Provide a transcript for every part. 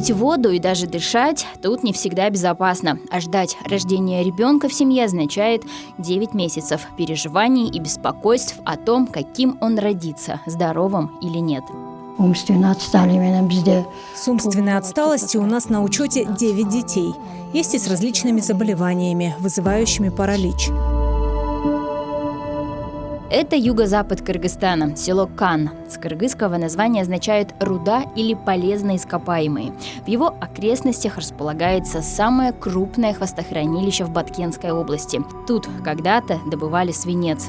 Пить воду и даже дышать тут не всегда безопасно, а ждать рождения ребенка в семье означает 9 месяцев переживаний и беспокойств о том, каким он родится, здоровым или нет. С умственной отсталостью у нас на учете 9 детей. Есть и с различными заболеваниями, вызывающими паралич. Это юго-запад Кыргызстана, село Кан. С кыргызского название означает «руда» или «полезные ископаемые». В его окрестностях располагается самое крупное хвостохранилище в Баткенской области. Тут когда-то добывали свинец.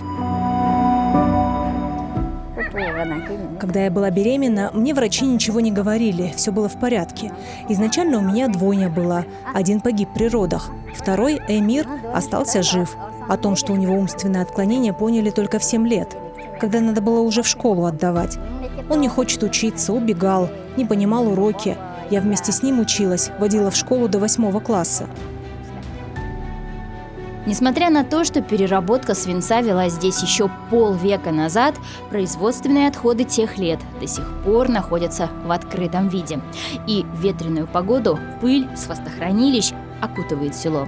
Когда я была беременна, мне врачи ничего не говорили, все было в порядке. Изначально у меня двойня была. Один погиб при родах, второй, Эмир, остался жив. О том, что у него умственное отклонение, поняли только в 7 лет, когда надо было уже в школу отдавать. Он не хочет учиться, убегал, не понимал уроки. Я вместе с ним училась, водила в школу до 8 класса. Несмотря на то, что переработка свинца велась здесь еще полвека назад, производственные отходы тех лет до сих пор находятся в открытом виде. И в ветреную погоду пыль с хвостохранилищ окутывает село.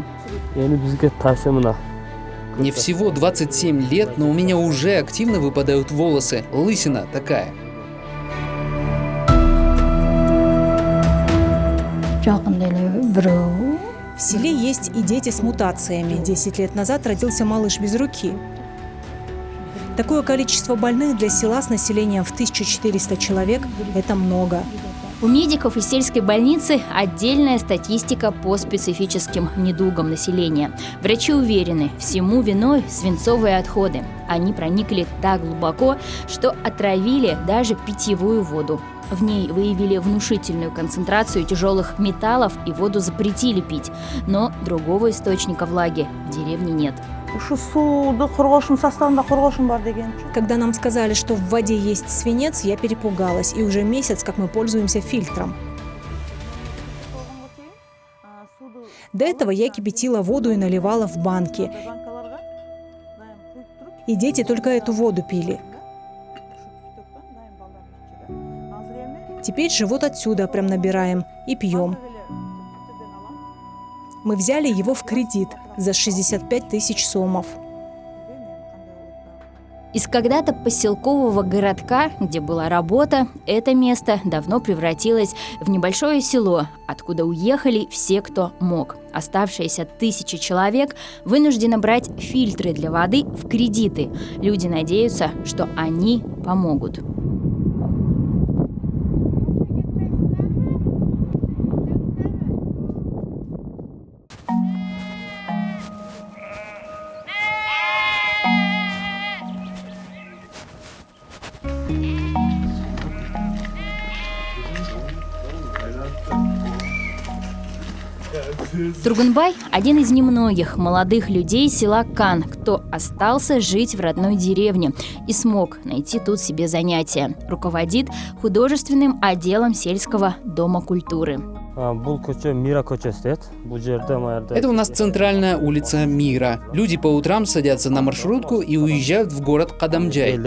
Мне всего 27 лет, но у меня уже активно выпадают волосы. Лысина такая. В селе есть и дети с мутациями. 10 лет назад родился малыш без руки. Такое количество больных для села с населением в 1400 человек – это много. У медиков из сельской больницы отдельная статистика по специфическим недугам населения. Врачи уверены, всему виной свинцовые отходы. Они проникли так глубоко, что отравили даже питьевую воду. В ней выявили внушительную концентрацию тяжелых металлов и воду запретили пить. Но другого источника влаги в деревне нет. Когда нам сказали, что в воде есть свинец, я перепугалась. И уже месяц, как мы пользуемся фильтром. До этого я кипятила воду и наливала в банки. И дети только эту воду пили. Теперь же вот отсюда прям набираем и пьем. Мы взяли его в кредит за 65 тысяч сомов. Из когда-то поселкового городка, где была работа, это место давно превратилось в небольшое село, откуда уехали все, кто мог. Оставшиеся 1000 человек вынуждены брать фильтры для воды в кредиты. Люди надеются, что они помогут. Тургунбай – один из немногих молодых людей села Кан, кто остался жить в родной деревне и смог найти тут себе занятие. Руководит художественным отделом сельского дома культуры. Это у нас центральная улица Мира. Люди по утрам садятся на маршрутку и уезжают в город Кадамджай.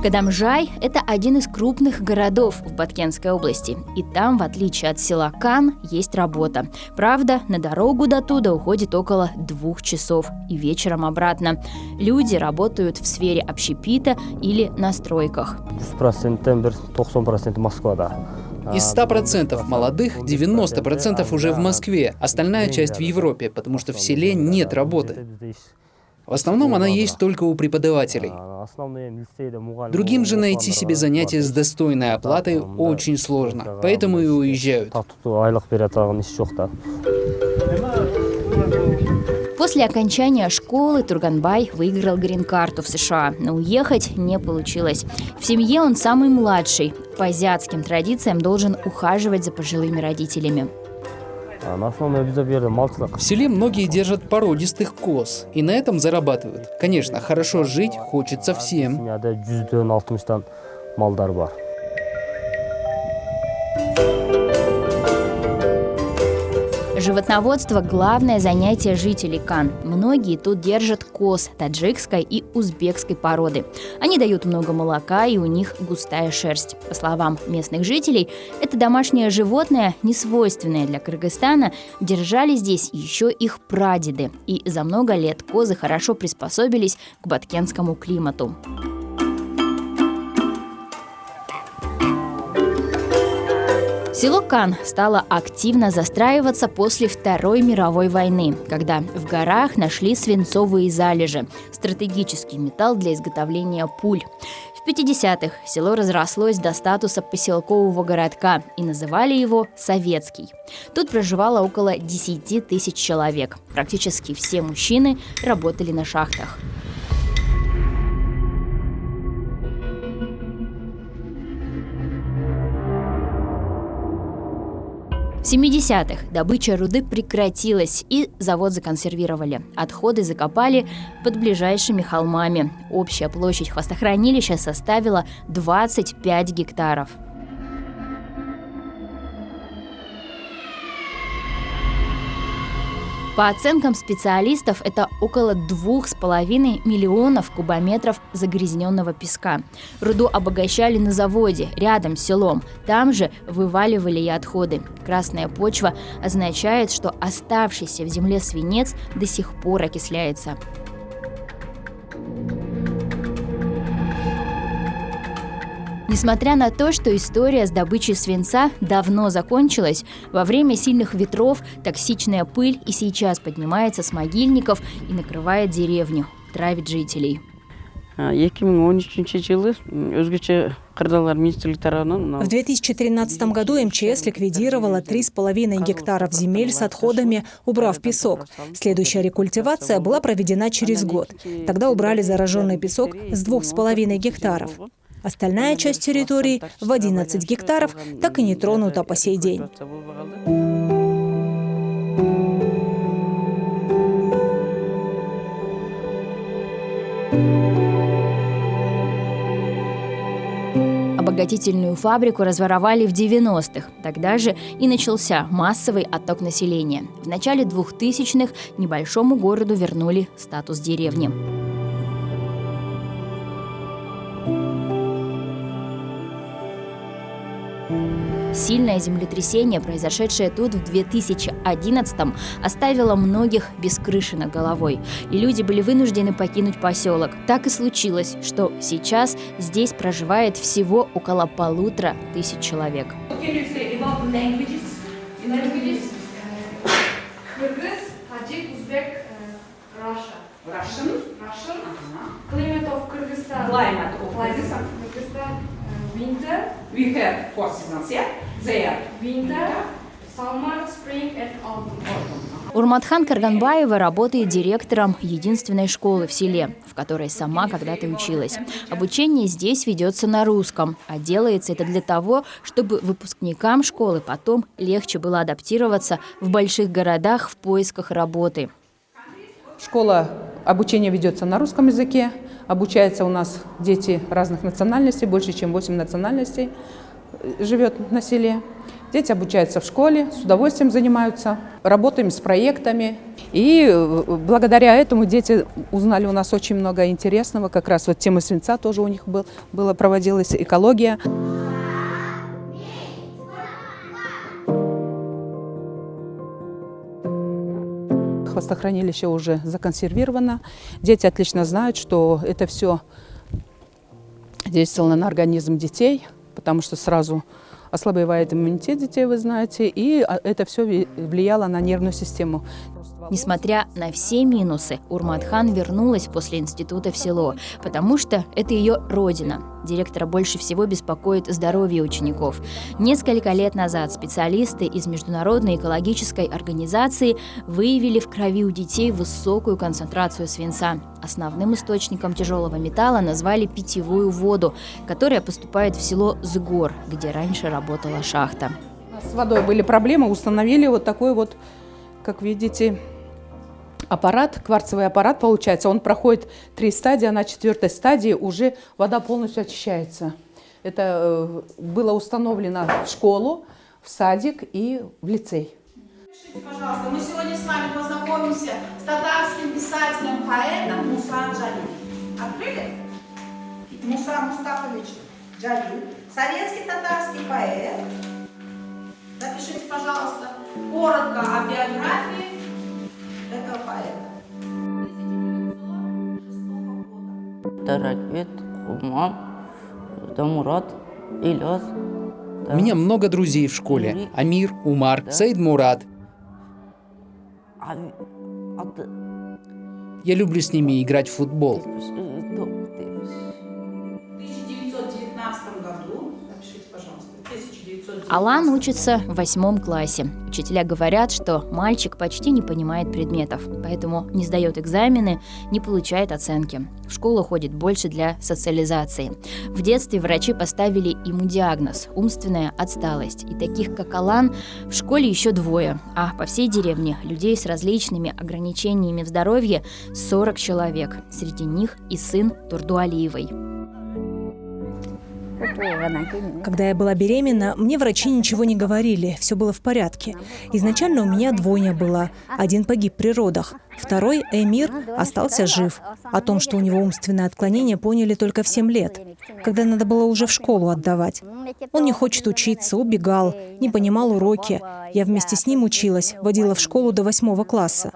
Кадамджай – это один из крупных городов в Баткенской области. И там, в отличие от села Кан, есть работа. Правда, на дорогу до туда уходит около 2 часов. И вечером обратно. Люди работают в сфере общепита или на стройках. Из 100% молодых 90% уже в Москве, остальная часть в Европе, потому что в селе нет работы. В основном она есть только у преподавателей. Другим же найти себе занятие с достойной оплатой очень сложно, поэтому и уезжают. После окончания школы Тургунбай выиграл грин-карту в США, но уехать не получилось. В семье он самый младший. По азиатским традициям должен ухаживать за пожилыми родителями. В селе многие держат породистых коз и на этом зарабатывают. Конечно, хорошо жить хочется всем. Животноводство – главное занятие жителей Кан. Многие тут держат коз таджикской и узбекской породы. Они дают много молока, и у них густая шерсть. По словам местных жителей, это домашнее животное, не свойственное для Кыргызстана, держали здесь еще их прадеды. И за много лет козы хорошо приспособились к баткенскому климату. Село Кан стало активно застраиваться после Второй мировой войны, когда в горах нашли свинцовые залежи – стратегический металл для изготовления пуль. В 50-х село разрослось до статуса поселкового городка и называли его Советский. Тут проживало около 10 тысяч человек. Практически все мужчины работали на шахтах. В 70-х добыча руды прекратилась, и завод законсервировали. Отходы закопали под ближайшими холмами. Общая площадь хвостохранилища составила 25 гектаров. По оценкам специалистов, это около 2,5 миллионов кубометров загрязненного песка. Руду обогащали на заводе, рядом с селом. Там же вываливали и отходы. Красная почва означает, что оставшийся в земле свинец до сих пор окисляется. Несмотря на то, что история с добычей свинца давно закончилась, во время сильных ветров токсичная пыль и сейчас поднимается с могильников и накрывает деревню, травит жителей. В 2013 году МЧС ликвидировала 3,5 гектаров земель с отходами, убрав песок. Следующая рекультивация была проведена через год. Тогда убрали зараженный песок с 2,5 гектаров. Остальная часть территории в 11 гектаров так и не тронута по сей день. Обогатительную фабрику разворовали в 90-х. Тогда же и начался массовый отток населения. В начале 2000-х небольшому городу вернули статус деревни. Сильное землетрясение, произошедшее тут в 2011-м, оставило многих без крыши над головой, и люди были вынуждены покинуть поселок. Так и случилось, что сейчас здесь проживает всего около 1500 человек. Winter, we have 4 seasons, yeah? There. Winter, summer, spring and autumn. Урматхан Карганбаева работает директором единственной школы в селе, в которой сама когда-то училась. Обучение здесь ведется на русском, а делается это для того, чтобы выпускникам школы потом легче было адаптироваться в больших городах в поисках работы. Школа, обучение ведется на русском языке. Обучаются у нас дети разных национальностей, больше чем 8 национальностей живет на селе. Дети обучаются в школе, с удовольствием занимаются, работаем с проектами. И благодаря этому дети узнали у нас очень много интересного. Как раз вот тема свинца тоже у них проводилась, экология. Хвостохранилище уже законсервировано. Дети отлично знают, что это все действовало на организм детей, потому что сразу ослабевает иммунитет детей, вы знаете, и это все влияло на нервную систему. Несмотря на все минусы, Урматхан вернулась после института в село, потому что это ее родина. Директора больше всего беспокоит здоровье учеников. Несколько лет назад специалисты из Международной экологической организации выявили в крови у детей высокую концентрацию свинца. Основным источником тяжелого металла назвали питьевую воду, которая поступает в село Згор, где раньше работала шахта. С водой были проблемы, установили вот такой вот, как видите, аппарат, кварцевый аппарат получается. Он проходит 3 стадии, а на 4-й стадии уже вода полностью очищается. Это было установлено в школу, в садик и в лицей. Пожалуйста, мы сегодня с вами познакомимся с татарским писателем-поэтом Муса Джалиль. Открыли? Муса Мустафович Джалиль, советский татарский поэт. Запишите, пожалуйста, коротко о биографии этого поэта. 1906 года. Таракет, Хумам, Дамурат, Ильяс. У меня много друзей в школе. Амир, Умар, Саид Мурат. Я люблю с ними играть в футбол. В 1919 году, запишите, пожалуйста, 1919. Алан учится в 8 классе. Учителя говорят, что мальчик почти не понимает предметов, поэтому не сдает экзамены, не получает оценки. В школу ходит больше для социализации. В детстве врачи поставили ему диагноз – умственная отсталость. И таких, как Алан, в школе еще 2, а по всей деревне людей с различными ограничениями в здоровье 40 человек. Среди них и сын Турду-Алиевой. Когда я была беременна, мне врачи ничего не говорили, все было в порядке. Изначально у меня 2 было, один погиб при родах, второй, Эмир, остался жив. О том, что у него умственное отклонение, поняли только в 7 лет, когда надо было уже в школу отдавать. Он не хочет учиться, убегал, не понимал уроки. Я вместе с ним училась, водила в школу до 8 класса.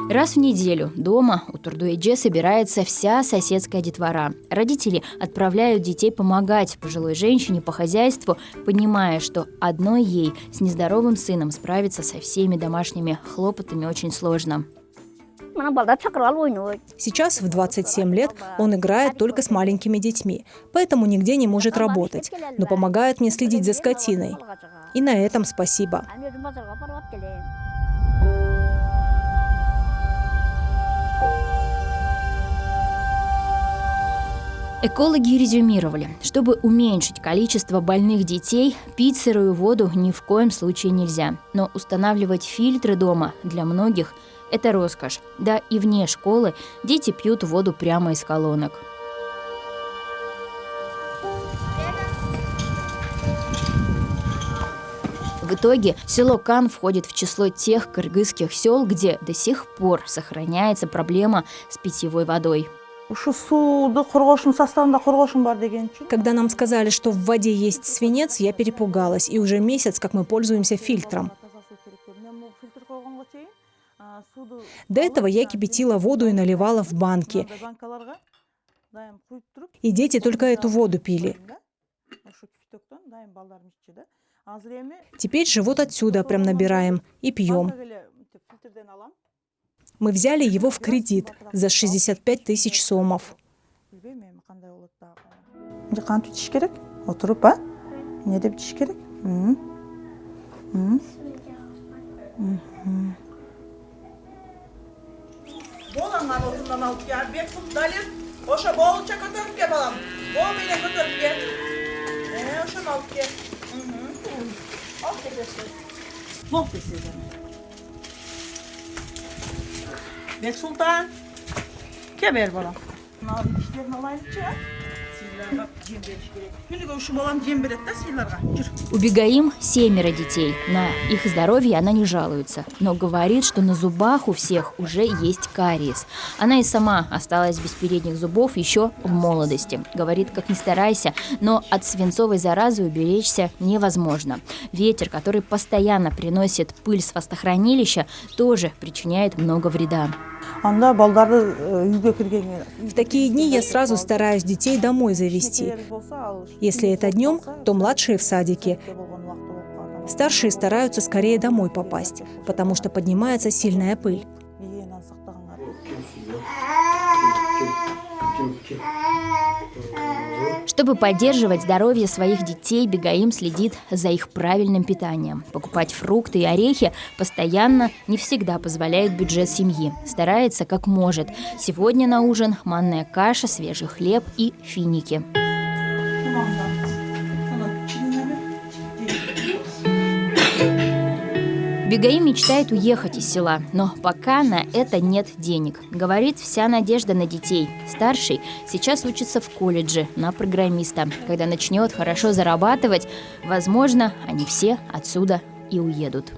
Раз в неделю дома у Турду-Эдже собирается вся соседская детвора. Родители отправляют детей помогать пожилой женщине по хозяйству, понимая, что одной ей с нездоровым сыном справиться со всеми домашними хлопотами очень сложно. Сейчас, в 27 лет, он играет только с маленькими детьми, поэтому нигде не может работать, но помогает мне следить за скотиной. И на этом спасибо. Экологи резюмировали, чтобы уменьшить количество больных детей, пить сырую воду ни в коем случае нельзя. Но устанавливать фильтры дома для многих – это роскошь. Да и вне школы дети пьют воду прямо из колонок. В итоге село Кан входит в число тех кыргызских сел, где до сих пор сохраняется проблема с питьевой водой. Когда нам сказали, что в воде есть свинец, я перепугалась, и уже месяц, как мы пользуемся фильтром. До этого я кипятила воду и наливала в банки. И дети только эту воду пили. Теперь же вот отсюда прям набираем и пьем. Мы взяли его в кредит за 65 тысяч сомов. Бексултан, кебер балам. Мынау иштерин алайынчы, силерге жем бериш керек. Күнүгө ушу балам жем берет да силерге. Жүр. У Бегаим 7 детей. На их здоровье она не жалуется, но говорит, что на зубах у всех уже есть кариес. Она и сама осталась без передних зубов еще в молодости. Говорит, как ни старайся, но от свинцовой заразы уберечься невозможно. Ветер, который постоянно приносит пыль с водохранилища, тоже причиняет много вреда. В такие дни я сразу стараюсь детей домой завести. Если это днем, то младшие в садике. Старшие стараются скорее домой попасть, потому что поднимается сильная пыль. Чтобы поддерживать здоровье своих детей, Бегаим следит за их правильным питанием. Покупать фрукты и орехи постоянно не всегда позволяет бюджет семьи. Старается как может. Сегодня на ужин манная каша, свежий хлеб и финики. Абигаиль мечтает уехать из села, но пока на это нет денег. Говорит, вся надежда на детей. Старший сейчас учится в колледже на программиста. Когда начнет хорошо зарабатывать, возможно, они все отсюда и уедут.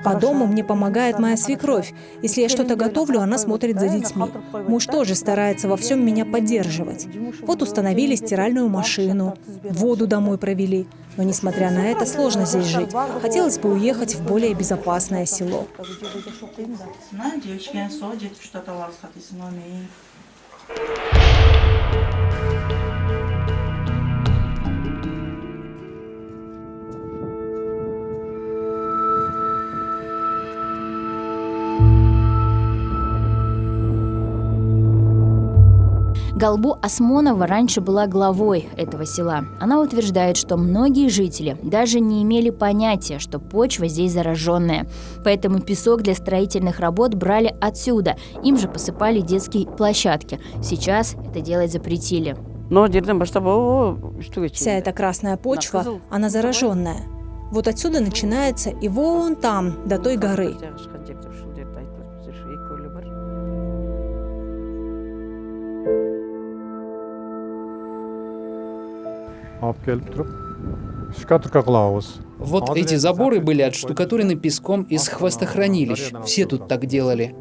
По дому мне помогает моя свекровь. Если я что-то готовлю, она смотрит за детьми. Муж тоже старается во всем меня поддерживать. Вот установили стиральную машину, воду домой провели. Но, несмотря на это, сложно здесь жить. Хотелось бы уехать в более безопасное село. Галбу Осмонова раньше была главой этого села. Она утверждает, что многие жители даже не имели понятия, что почва здесь зараженная. Поэтому песок для строительных работ брали отсюда. Им же посыпали детские площадки. Сейчас это делать запретили. Вся эта красная почва, она зараженная. Вот отсюда начинается и вон там, до той горы. Вот эти заборы были отштукатурены песком из хвостохранилищ. Все тут так делали.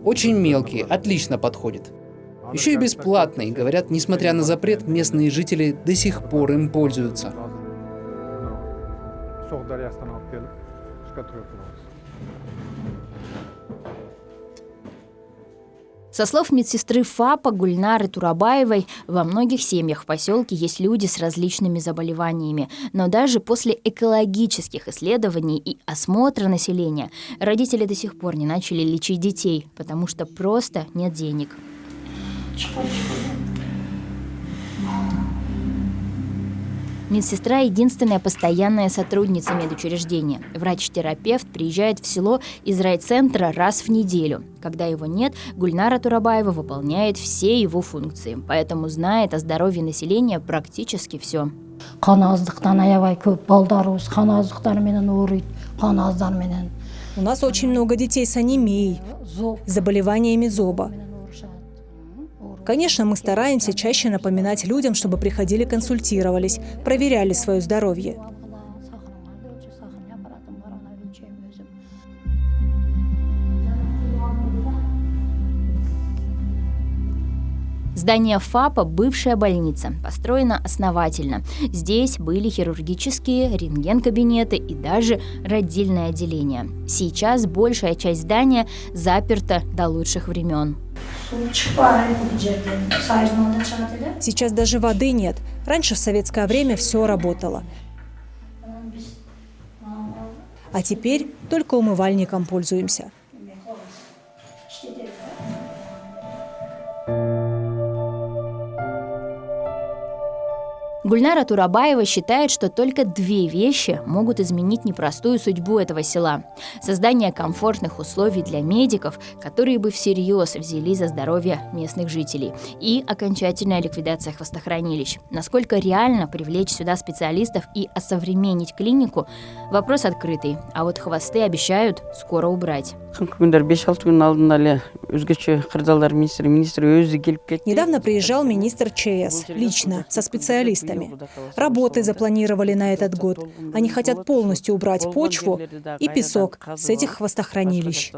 Очень мелкие, отлично подходит. Еще и бесплатные. Говорят, несмотря на запрет, местные жители до сих пор им пользуются. Со слов медсестры ФАПа Гульнары Турабаевой, во многих семьях в поселке есть люди с различными заболеваниями. Но даже после экологических исследований и осмотра населения родители до сих пор не начали лечить детей, потому что просто нет денег. Медсестра – единственная постоянная сотрудница медучреждения. Врач-терапевт приезжает в село из райцентра раз в неделю. Когда его нет, Гульнара Турабаева выполняет все его функции, поэтому знает о здоровье населения практически все. У нас очень много детей с анемией, с заболеваниями зоба. Конечно, мы стараемся чаще напоминать людям, чтобы приходили, консультировались, проверяли свое здоровье. Здание ФАПа – бывшая больница, построена основательно. Здесь были хирургические, рентген-кабинеты и даже родильное отделение. Сейчас большая часть здания заперта до лучших времен. Сейчас даже воды нет. Раньше в советское время все работало. А теперь только умывальником пользуемся. Гульнара Турабаева считает, что только две вещи могут изменить непростую судьбу этого села. Создание комфортных условий для медиков, которые бы всерьез взялись за здоровье местных жителей, и окончательная ликвидация хвостохранилищ. Насколько реально привлечь сюда специалистов и осовременить клинику – вопрос открытый. А вот хвосты обещают скоро убрать. Недавно приезжал министр ЧС, лично, со специалистами. Работы запланировали на этот год. Они хотят полностью убрать почву и песок с этих хвостохранилищ.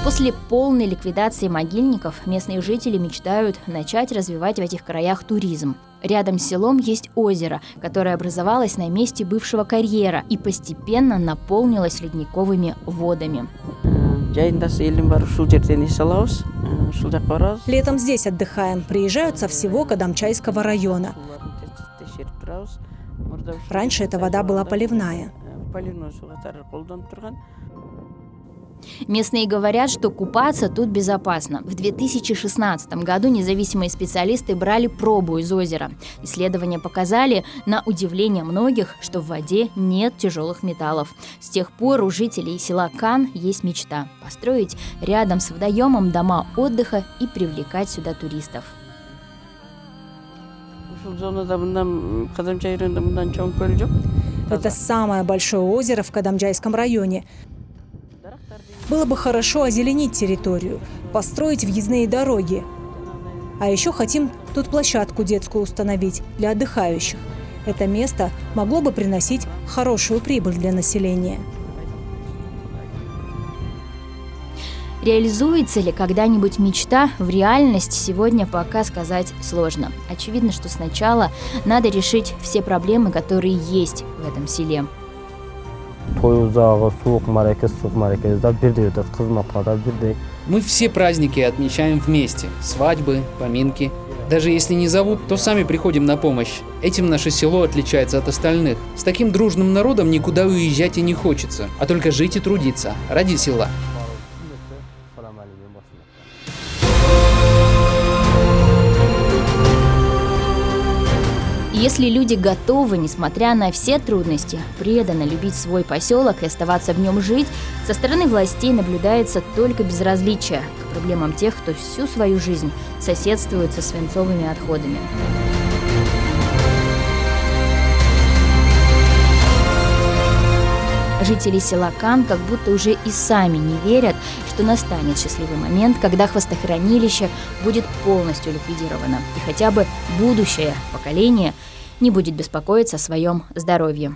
После полной ликвидации могильников местные жители мечтают начать развивать в этих краях туризм. Рядом с селом есть озеро, которое образовалось на месте бывшего карьера и постепенно наполнилось ледниковыми водами. Летом здесь отдыхаем. Приезжают со всего Кадамчайского района. Раньше эта вода была поливная. Местные говорят, что купаться тут безопасно. В 2016 году независимые специалисты брали пробу из озера. Исследования показали, на удивление многих, что в воде нет тяжелых металлов. С тех пор у жителей села Кан есть мечта – построить рядом с водоемом дома отдыха и привлекать сюда туристов. Это самое большое озеро в Кадамджайском районе. Было бы хорошо озеленить территорию, построить въездные дороги. А еще хотим тут площадку детскую установить для отдыхающих. Это место могло бы приносить хорошую прибыль для населения. Реализуется ли когда-нибудь мечта, в реальность сегодня пока сказать сложно. Очевидно, что сначала надо решить все проблемы, которые есть в этом селе. Мы все праздники отмечаем вместе. Свадьбы, поминки. Даже если не зовут, то сами приходим на помощь. Этим наше село отличается от остальных. С таким дружным народом никуда уезжать и не хочется, а только жить и трудиться ради села. Если люди готовы, несмотря на все трудности, преданно любить свой поселок и оставаться в нем жить, со стороны властей наблюдается только безразличие к проблемам тех, кто всю свою жизнь соседствует со свинцовыми отходами. Жители села Кан как будто уже и сами не верят, что настанет счастливый момент, когда хвостохранилище будет полностью ликвидировано, и хотя бы будущее поколение не будет беспокоиться о своем здоровье.